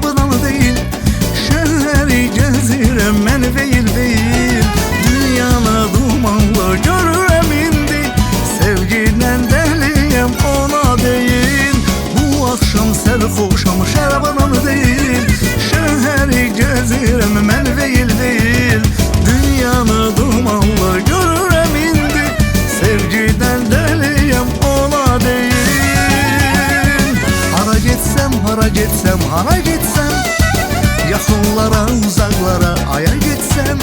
şərabından deyil. Şəhəri gəzirəm mən veyil. Dünyanı dumanlı görürəm indi. Sevgidən dəliyəm ona deyil. Bu axşam sərxoşam şərabından deyil. Şəhəri gəzirəm mən veyil. Dünyanı dumanlı görürəm indi. Sevgidən dəliyəm ona deyil. Hara getsəm, hara getsəm, yaxınlara, uzaqlara, aya getsəm,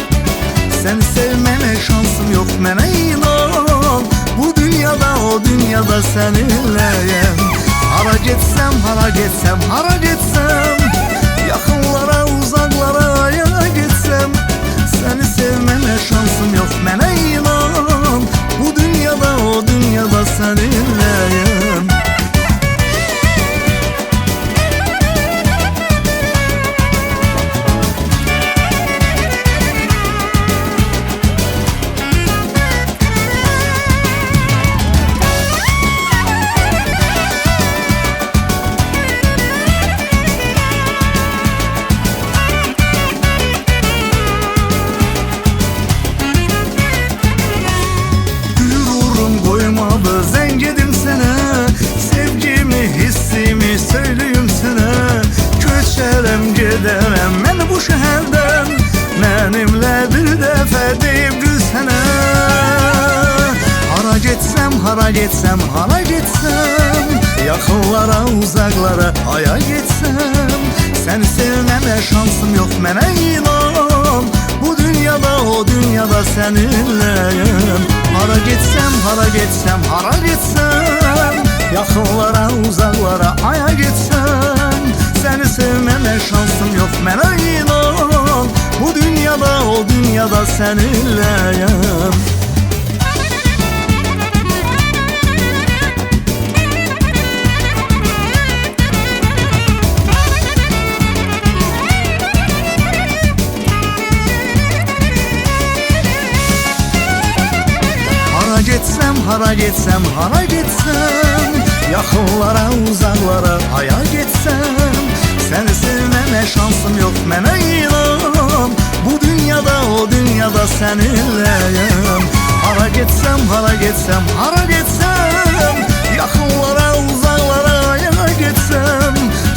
səni sevmənə şansım yox, mənə inan. Bu dünyada, o dünyada səninləyəm. Hara getsəm, hara getsəm, yaxınlara, uzaqlara, aya getsəm, səni sevmənə şansım yox, mənə inan. Bu dünyada, o dünyada səninləyəm. Zəng edim sənə, sevgimi, hissimi söyləyim sənə. Köçərəm, gedərəm mən bu şəhərdən, mənimlə bir dəfə deyib gül sənə. Hara getsəm, hara getsəm, yaxınlara, uzaqlara, aya getsəm, səni sevmənə şansım yox, mənə inan. Bu dünyada, o dünyada səninləyəm. Hara getsəm, yaxınlara, uzaqlara, aya getsəm, səni sevmənə şansım yox, mənə inan. Bu dünyada, o dünyada səninləyəm. Hara getsəm, yaxınlara, uzaqlara, aya getsəm, səni sevmənə şansım yox, mənə inan. Bu dünyada, o dünyada səninləyəm. Hara getsəm, yaxınlara, uzaqlara, aya getsəm,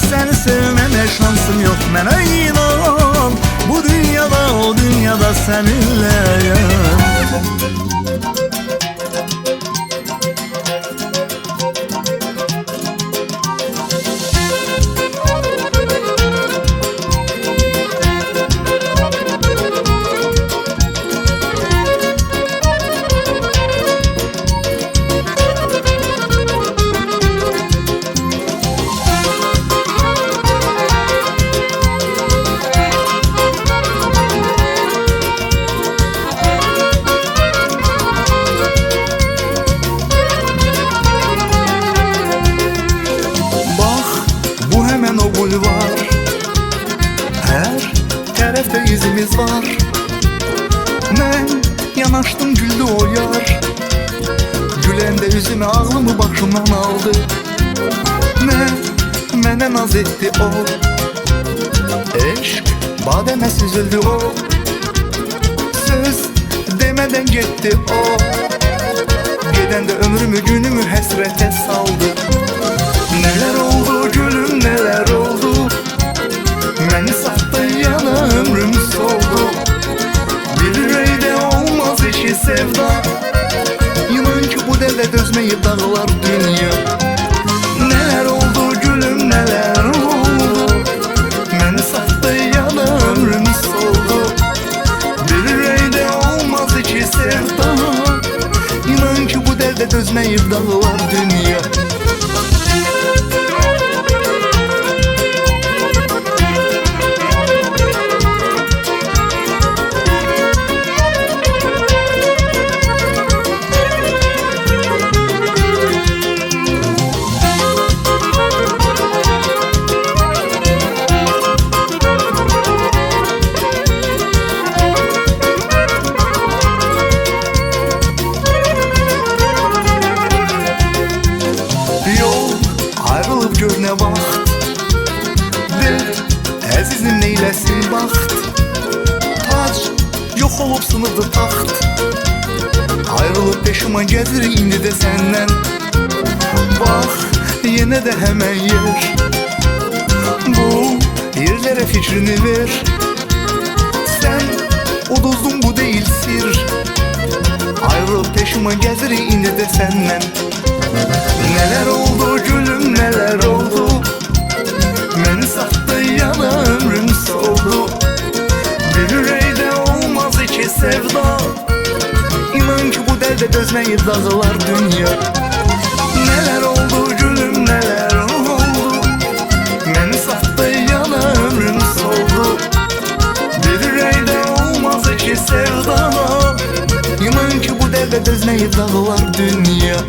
səni sevmənə şansım yox, mənə inan. Bu dünyada, o dünyada səninləyəm. Var. Hər tərəfdə izimiz var. Mən yanaşdım, güldü o yar. Güləndə üzümə ağlımı başımdan aldı. Mənə naz etdi o. Eşq badəmə süzüldü o. Söz demədən getdi o. Gedəndə ömrümü, günümü həsrətə saldı. Nələr oldu gülüm, nələr oldu. Məni satdı yana ömrüm soldu. Bir ürəkdə olmaz eşi sevda. İnan ki bu dəvdə dözməyib dağlar dünya. Nələr oldu gülüm, nələr oldu. Məni satdı yana ömrüm soldu. Bir ürəkdə olmaz eşi sevda. İnan ki bu dəvdə dözməyib dağlar dünya. baxt. Tac yox olub sınıfdı taxt. Ayrılıb peşiman gəzir indi də səndən. Bax yenə də həmən yer. Bu yerlərə fikrini ver. Sən uduzdun, bu deyil sir. Ayrılıb peşiman gəzir indi də səndən. Nələr oldu gülüm, nələr oldu? Məni satdı yana ömrüm soldu. Bir ürəkdə olmaz iki sevda. İnan ki bu dərdə dözməyib dağılar dünya. Nələr oldu gülüm, nələr oldu? Məni satdı yana ömrüm soldu. Bir ürəkdə olmaz iki sevda. İnan ki bu dərdə dözməyib dağılar dünya.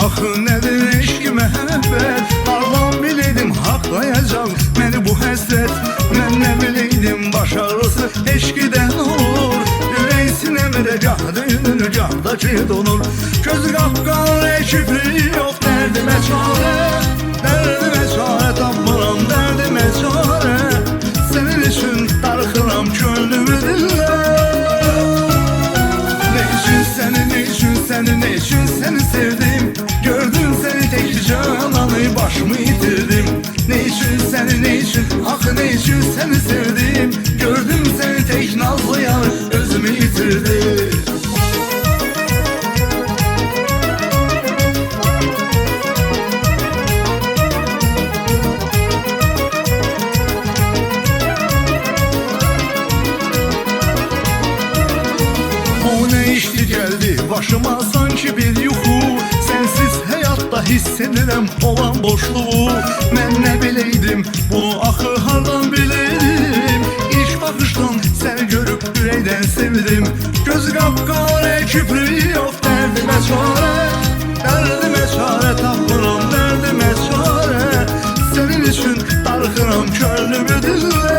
Axı nədir eşq məhəbbət? Hardan biləydim haqlayacaq məni bu həsrət. Mən nə biləydim baş ağrısı eşqidən olur. Ürək sinəmədə gah döyünür, gah da ki donur. Gözü qapqarı kipri yox, dərdimə çarə. Dərdimə çarə tapmıram, dərdimə çarə. Sənin üçün darıxıram könlümü dillə. Ne üçün səni sevdim? Gördüm səni tek cananı başımı itirdim. Ne için axı ne için səni sevdim? Gördüm səni tek nazlı yar özümü itirdim. O ne işti geldi başıma sanki bir yuxu. Sensiz hayatta hissedirəm olan boşluğu. Mən nə biləydim bunu axı hardan biləydim? İlk baxışdan səni görüb ürəkdən sevdim. Göz qapqarı kipri yox, dərdimə çarə. Dərdimə çarə tapmıram, dərdimə çarə. Sənin üçün darıxıram könlümü dillə.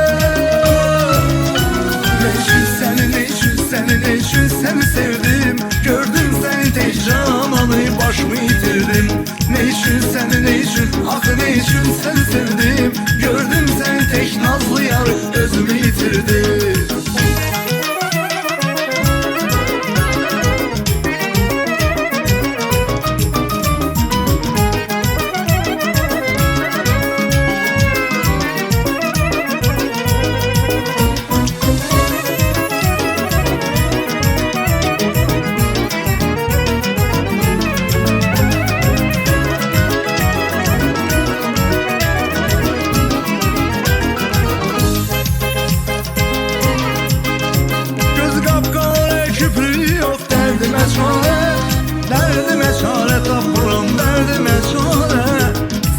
Ne için səni sevdim? Gördüm səni tek cananı başımı itirdim. Ne için axı ne için səni sevdim? Gördüm səni tek nazlı yar özümü itirdim. Dərdimə çarə tapmıram, dərdimə çarə.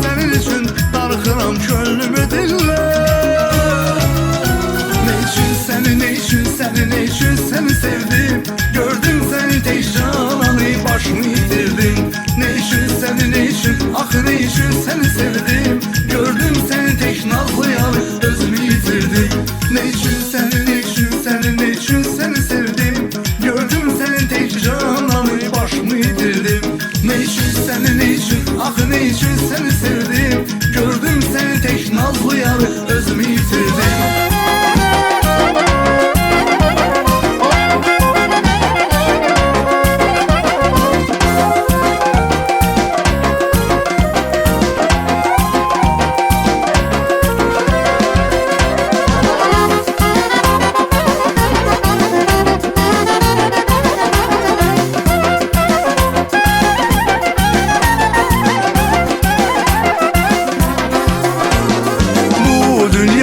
Sənin üçün darıxıram könlümü dillə. Ne için səni sevdim? Gördüm səni tek cananı başımı itirdim. Ne için axı ne için səni sevdim? Gördüm səni tek nazlı yar özümü itirdim. Ne için səni sevdim? Gördüm səni tek cananı başımı itirdim. Ne için axı ne için səni sevdim? Gördüm səni tek nazlı yar özümü itirdim.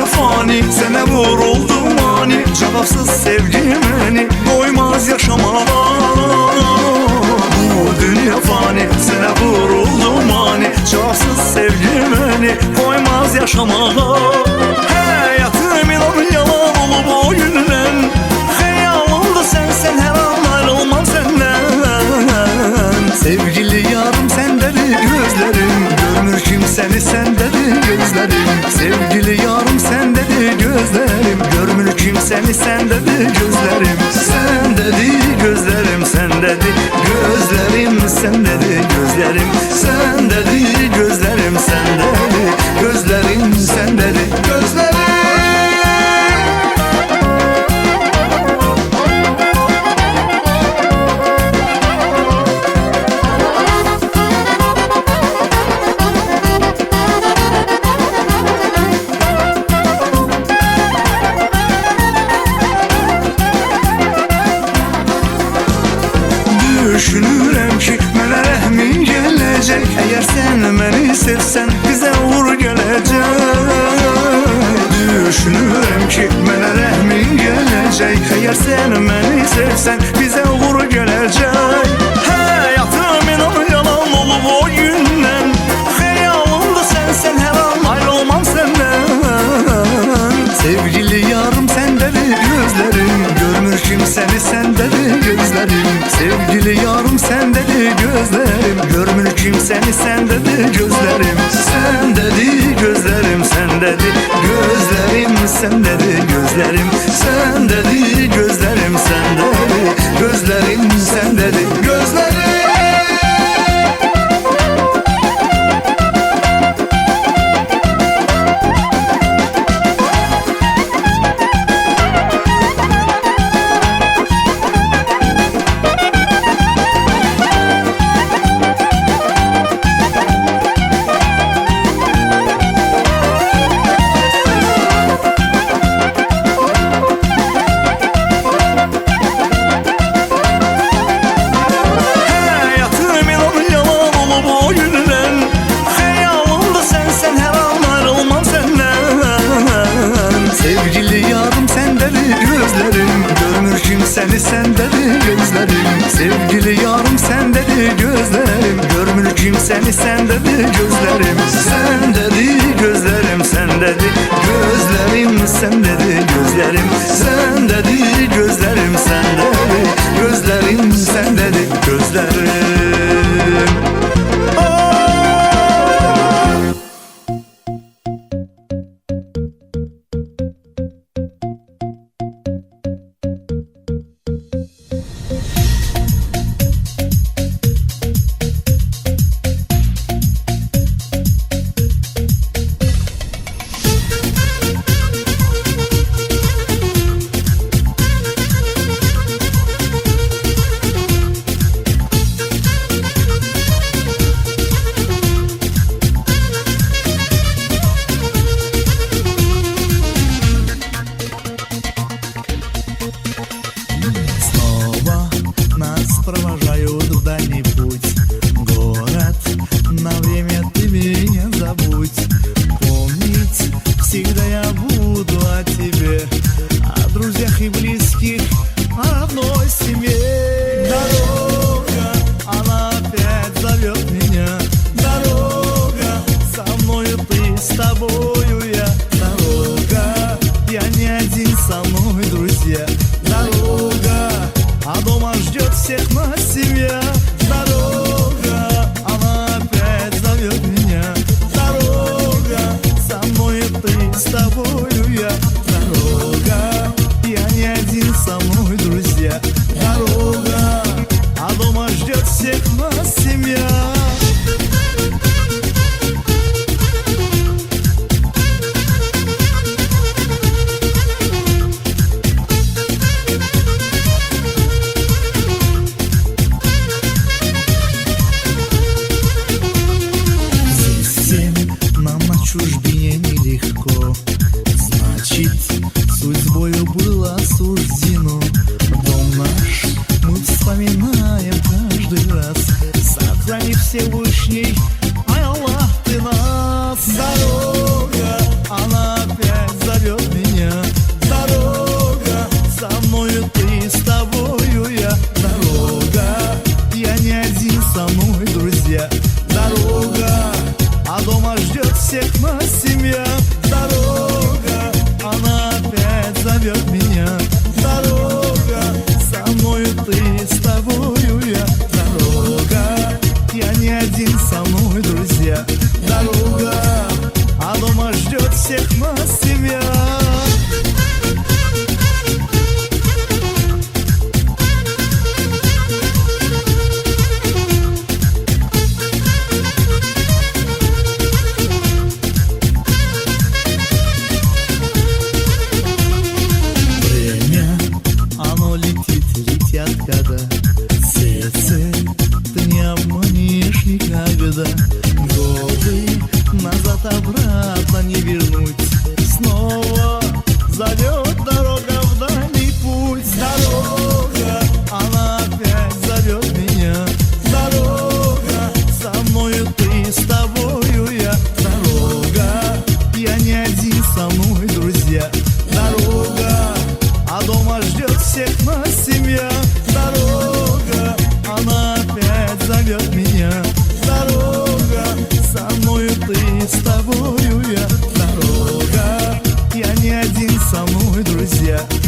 dünya fani, sənə vuruldum ani. Cavabsız sevgi məni doymaz yaşamağa. Bu dünya fani, sənə vuruldum ani. Cavabsız sevgi məni doymaz yaşamağa. Həyatım inan yalan olub o gündən, xəyalımda sənsən, hər an ayrılmam səndən. Sevgili yarım səndədir gözlərim, görmür kimsəni səndədir gözlərim. Sevgili yarım səndədir gözlərim, görmür kimsəni səndədir gözlərim. Səndədir gözlərim, səndədir gözlərim, səndədir gözlərim. Səndədir gözlərim, səndədir gözlərim, səndədir gözlərim. Düşünürəm ki, mənə rəhmin gələcək. Əgər sən məni sevsən, bizə uğur gələcək. Düşünürəm ki, mənə rəhmin gələcək. Əgər sən məni sevsən, bizə uğur gələcək. Həyatım inan yalan olub o gündən, xəyalımda sənsən, hər an ayrılmam səndən. Sevgili yarım səndədir gözlərim, görmür kimsəni səndədir gözlərim. Sevgili yarım səndədir gözlərim, görmür kimsəni səndədir gözlərim. Səndədir gözlərim, səndədir gözlərim, səndədir gözlərim. Səndədir gözlərim, səndədir gözlərim, səndədir gözlərim. Səni səndədir gözlərim, sevgili yarım səndədir gözlərim. Görmür kimsəni səndədir gözlərim. Səndədir gözlərim, səndədir gözlərim, səndədir gözlərim. Səndədir gözlərim, səndədir gözlərim, səndədir gözlərim. Провожают в дальний путь. Город, на время ты меня забудь. Помнить всегда я буду о тебе, о друзьях и близких, о одной семье. Дорога, она опять зовет меня. Дорога, со мною ты, с тобою я. Дорога, я не один, со мной друзья. Дорога, а дома ждет всех нас семья. Дорога, она опять зовет меня. Дорога, со мной ты, с тобою я. Дорога, я не один, со мной друзья. Дорога, а дома ждет всех нас семья. diye.